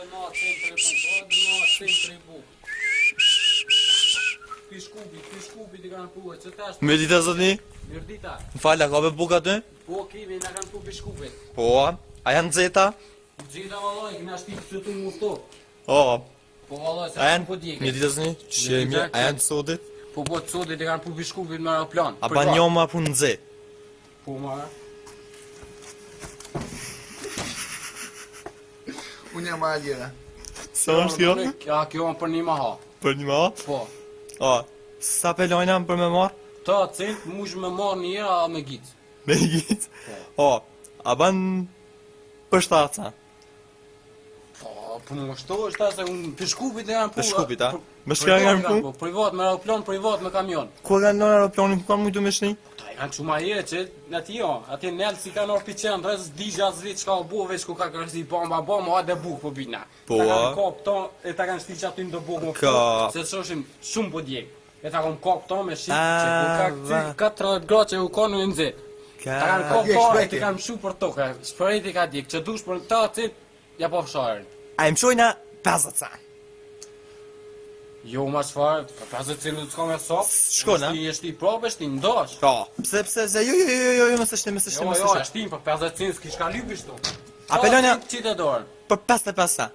Ode na centri buk. Pishkubi t'i kanë puë, që tash... Mirdita zotni? Mirdita. M'fala, ka be buk aty? Po, kimi, na kanë puë pishkubit. Po, a janë nxehta? Gjitha valloj, kena shtit që tu mufto. O, Po valloj, se a po janë, djekë. mirdita zotni, që jemi, a janë sodit? Po të sodit e kanë puë pishkubit me aeroplan. A ba njoma pun nxeh? Po, ma. Unë jam aljera. Sa është kjo? Ja, kjo është për një maha. Për një ma? Po. O, sa pelojna për me marë? Ta cent, mush me marë një era me gjitë. Me gjitë? O, a ban për shtaca? Po, për më shto është ta se unë pishkubit e janë puë. Pishkubit, a? Me shka kanë punë? Privat me aeroplan, privat me kamion. Ku kanë në aeroplanin, ku kanë mujtu me shni? Ta e kanë quma jere që në ti jo, ati nëllë si kanë orë piqen, rëzë digja zlit qka o bu, veç ku ka kërësi bomba, a dhe buk po bina. Po, ta a? kanë kop ton, e ta kanë shti që aty në do buk më Ka. se të shoshim shumë po djek. E ta kanë kop ton me shqip, A, që ku ka këty 14 gra që u konë në nëzit. Ta kanë kop djek ton e shpejti. ti kanë mshu për tokë, shpërejt i ka djek, që dush për ta cip, ja po fsharën. A im shojna 50 ca. Jo, ma shfarë, për 50 cilë të s'ka me sop. Shkon, a? Eshti i prapë, eshti i ndosh. Po, pse, se jo, mësë shti, Jo, eshti për 50 cilë s'kish ka lypi shtu. Apelonja- Qitë e dorën. Për 55 ca.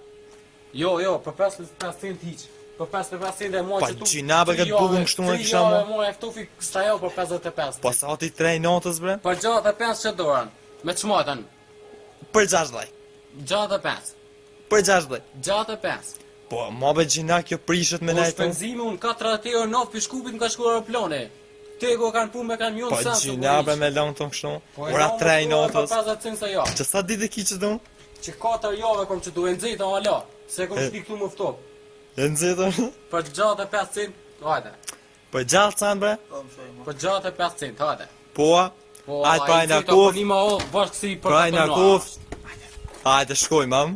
Jo, për 55 cent hiq. Për 55 cent e moj Pa, që tu... gjina, për këtë bukën kështu me kisha mo. 3 javë e moj e këtu fi kështa jo për 55. Po sa ti 3 notës bre? Për 65 që dorën. Me qmatën. Për 60. 65. Për 60. 65. Po, ma be gjina kjo prishet me Po nejtë. shpenzimi unë 40 euro nof për shkupit m'ka shku aeroplane. Tego kanë punë me kamion Po sa gjina bre me lang të kështu. Po Ora 3 notës. Për 50 cent sa jo. Që sa ditë ki që dun? Që 4 jave kom që duhe nëzita o ala. Se kom shti këtu më ftop. E nëzitër? Për 65 cent, hajde. Për gjallë canë bre? Për 65 cent, hajde. Po, Po, hajtë praj në Për kuf. një ma o, bashkë si për Praj të në përnuar. kuf. Hajtë shkoj mam.